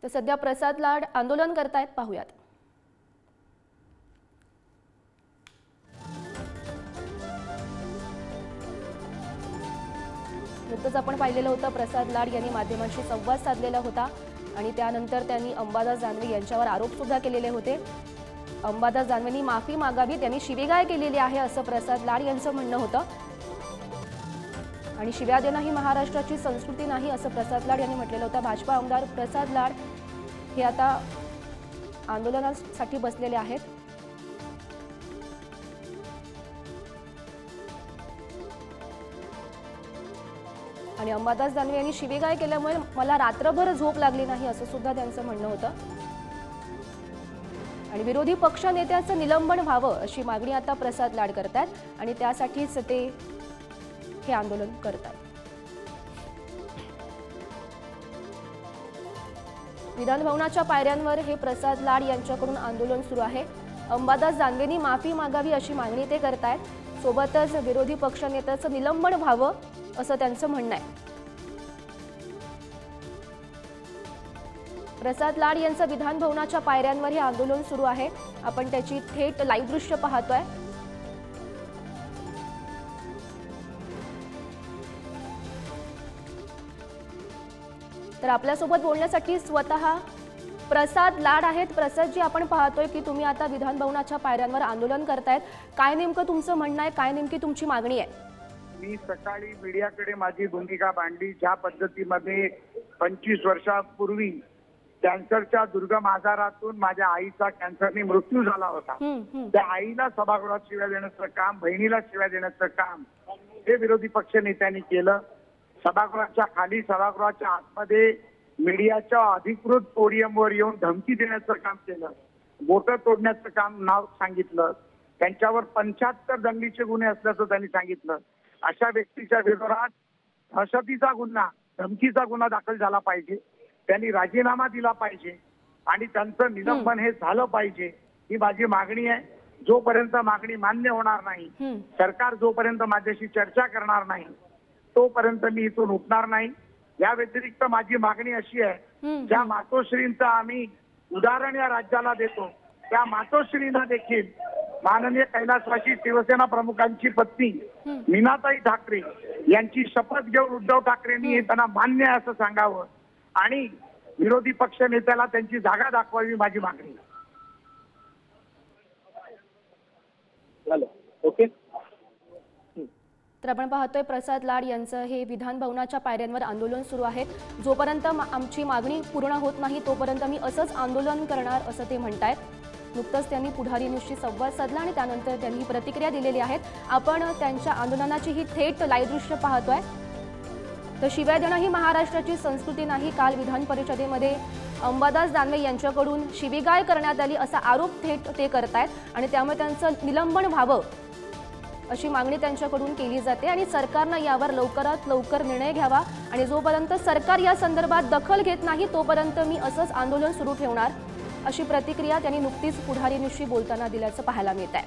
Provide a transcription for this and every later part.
तर सध्या प्रसाद लाड आंदोलन करतायत, पाहूयात। नुकतंच आपण पाहिलेलं होतं, प्रसाद लाड यांनी माध्यमांशी संवाद साधलेला होता आणि त्यानंतर त्यांनी अंबादास दानवे यांच्यावर आरोप सुद्धा केलेले होते। अंबादास दानवेंनी माफी मागावी, त्यांनी शिवीगाळ केलेली आहे असं प्रसाद लाड यांचं म्हणणं होतं आणि शिव्या देणं ही महाराष्ट्राची संस्कृती नाही असं प्रसाद लाड यांनी म्हटलेलं होतं। भाजपा आमदार प्रसाद लाड हे आता आंदोलनासाठी बसलेले आहेत। आणि अंबादास दानवे यांनी शिवीगाळ केल्यामुळे मला रात्रभर झोप लागली नाही असं सुद्धा त्यांचं म्हणणं होतं आणि विरोधी पक्ष नेत्याचं निलंबन व्हावं अशी मागणी आता प्रसाद लाड करतात आणि त्यासाठीच ते हे आंदोलन करतात। विधान भवनाच्या पायऱ्यांवर हे प्रसाद लाड यांच्याकडून आंदोलन सुरू आहे। अंबादास दानवेंनी माफी मागावी अशी मागणी ते करतायत। सोबतच विरोधी पक्ष नेत्याचं निलंबन व्हावं असं त्यांचं म्हणणं आहे। प्रसाद लाड यांचं विधान भवनाच्या पायऱ्यांवर हे आंदोलन सुरू आहे। आपण त्याची थेट लाईव्ह दृश्य पाहतोय। तर आपल्यासोबत बोलण्यासाठी स्वतः प्रसाद लाड आहेत। प्रसादजी, आपण पाहतोय की तुम्ही आता विधान भवनाच्या पायऱ्यांवर आंदोलन करतायत, काय नेमकं तुमचं म्हणणं आहे, काय नेमकी तुमची मागणी आहे? मी सकाळी मीडियाकडे माझी भूमिका मांडली, ज्या पद्धतीमध्ये 25 वर्षापूर्वी कॅन्सरच्या दुर्गम आजारातून माझ्या आईचा कॅन्सरने मृत्यू झाला होता। त्या आईला सभागृहात शिव्या देण्याचं काम, बहिणीला शिव्या देण्याचं काम हे विरोधी पक्ष नेत्यांनी केलं। सभागृहाच्या खाली, सभागृहाच्या आतमध्ये मीडियाच्या अधिकृत पोडियमवर येऊन धमकी देण्याचं काम केलं, बोटं तोडण्याचं काम नाव सांगितलं, त्यांच्यावर 75 दंगलीचे गुन्हे असल्याचं त्यांनी सांगितलं। अशा व्यक्तीच्या विरोधात दहशतीचा गुन्हा, धमकीचा गुन्हा दाखल झाला पाहिजे, त्यांनी राजीनामा दिला पाहिजे आणि त्यांचं निलंबन हे झालं पाहिजे, ही माझी मागणी आहे। जोपर्यंत मागणी मान्य होणार नाही, सरकार जोपर्यंत माझ्याशी चर्चा करणार नाही, तोपर्यंत मी इथून उठणार नाही। या व्यतिरिक्त माझी मागणी अशी आहे, ज्या मातोश्रींचं आम्ही उदाहरण या राज्याला देतो, त्या मातोश्रींना देखील माननीय कैलासवासी शिवसेना प्रमुखांची पत्नी मीनाताई ठाकरे यांची शपथ घेऊन उद्धव ठाकरेंनी त्यांना मान्य आहे असं सांगावं आणि विरोधी पक्ष नेत्याला त्यांची जागा दाखवावी, माझी मागणी। ओके। तर आपण पाहतोय प्रसाद लाड यांचं हे विधान भवनाच्या पायऱ्यांवर आंदोलन सुरू आहे। जोपर्यंत आमची मागणी पूर्ण होत नाही तोपर्यंत मी असंच आंदोलन करणार असं ते म्हणतायत। नुकतंच त्यांनी पुढारी न्यूजशी संवाद साधला आणि त्यानंतर त्यांनी प्रतिक्रिया दिलेली आहेत। आपण त्यांच्या आंदोलनाची ही थेट लाईव्ह दृश्य पाहतोय। तर शिव्या देणं ही महाराष्ट्राची संस्कृती नाही, काल विधान परिषदेमध्ये अंबादास दानवे यांच्याकडून शिवीगाळ करण्यात आली असा आरोप थेट ते करतायत आणि त्यामुळे त्यांचं निलंबन व्हावं अशी मागणी त्यांच्याकडून केली जाते आणि सरकारनं यावर लवकरात लवकर निर्णय घ्यावा आणि जोपर्यंत सरकार या संदर्भात दखल घेत नाही तोपर्यंत मी असंच आंदोलन सुरू ठेवणार अशी प्रतिक्रिया त्यांनी नुकतीच पुढारी न्यूजशी बोलताना दिल्याचं पाहायला मिळत आहे।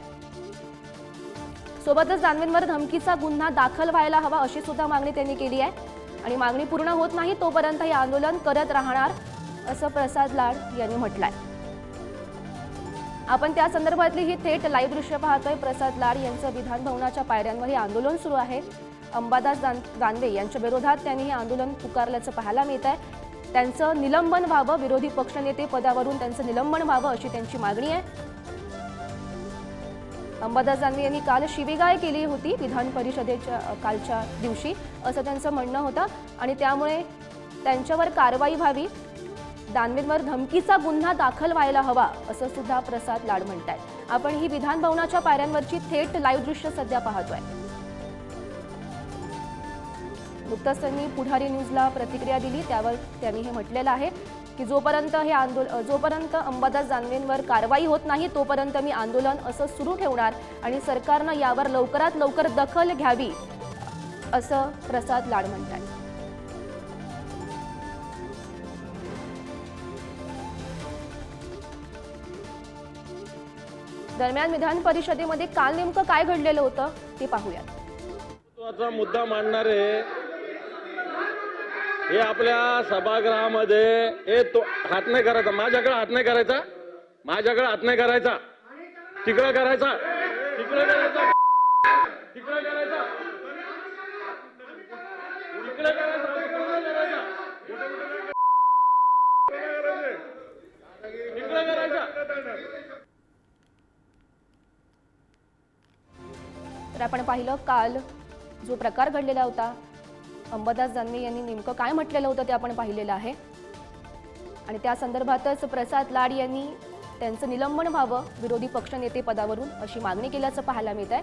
सोबतच दानवेंवर धमकीचा गुन्हा दाखल व्हायला हवा अशी सुद्धा मागणी त्यांनी केली आहे आणि मागणी पूर्ण होत नाही तोपर्यंत हे आंदोलन करत राहणार असं प्रसाद लाड यांनी म्हटलंय। आपण त्या संदर्भातली ही थेट लाईव्ह दृश्य पाहतोय। प्रसाद लाड यांचं विधान भवनाच्या पायऱ्यांवर हे आंदोलन सुरू आहे। अंबादास दानवे यांच्या विरोधात त्यांनी हे आंदोलन पुकारल्याचं पाहायला मिळत आहे। त्यांचं निलंबन व्हावं, विरोधी पक्षनेते पदावरून त्यांचं निलंबन व्हावं अशी त्यांची मागणी आहे। अंबादास दानवे यांनी काल शिवीगाळ केली होती विधान परिषदेच्या कालच्या दिवशी असं त्यांचं म्हणणं होतं आणि त्यामुळे त्यांच्यावर कारवाई व्हावी, दानवेंवर धमकीचा गुन्हा दाखल व्हायला हवा असं सुद्धा प्रसाद लाड म्हणतायत। आपण ही विधान भवनाच्या पायऱ्यांवरची थेट लाईव्ह दृश्य सध्या पाहतोय। नुकतंच त्यांनी पुढारी न्यूजला प्रतिक्रिया दिली, त्यावर त्यांनी हे म्हटलेलं आहे की जोपर्यंत अंबादास दानवेंवर कारवाई होत नाही तोपर्यंत मी आंदोलन असं सुरू ठेवणार आणि सरकारनं यावर लवकरात लवकर दखल घ्यावी असं प्रसाद लाड म्हणतात। दरम्यान विधान परिषदेमध्ये काल नेमकं काय घडलेलं होतं ते पाहूयात। मुद्दा मांडणारे हे आपल्या सभागृहामध्ये हे तो हात नाही करायचा, माझ्याकडे हात नाही करायचा, माझ्याकडे हात नाही करायचा, तिकडे करायचा, तिकडे करायचा, तिकडे करायचा, तिकडे करायचा, तिकडे करायचा. तर आपण पाहिलं काल जो प्रकार घडलेला होता, अंबादास दानवे यांनी नेमकं काय म्हटलेलं होतं ते आपण पाहिलेलं आहे. आणि त्या संदर्भातच प्रसाद लाड यांनी त्यांचं निलंबन व्हावं विरोधी पक्षनेते पदावरून अशी मागणी केल्याचं पाहायला मिळत आहे.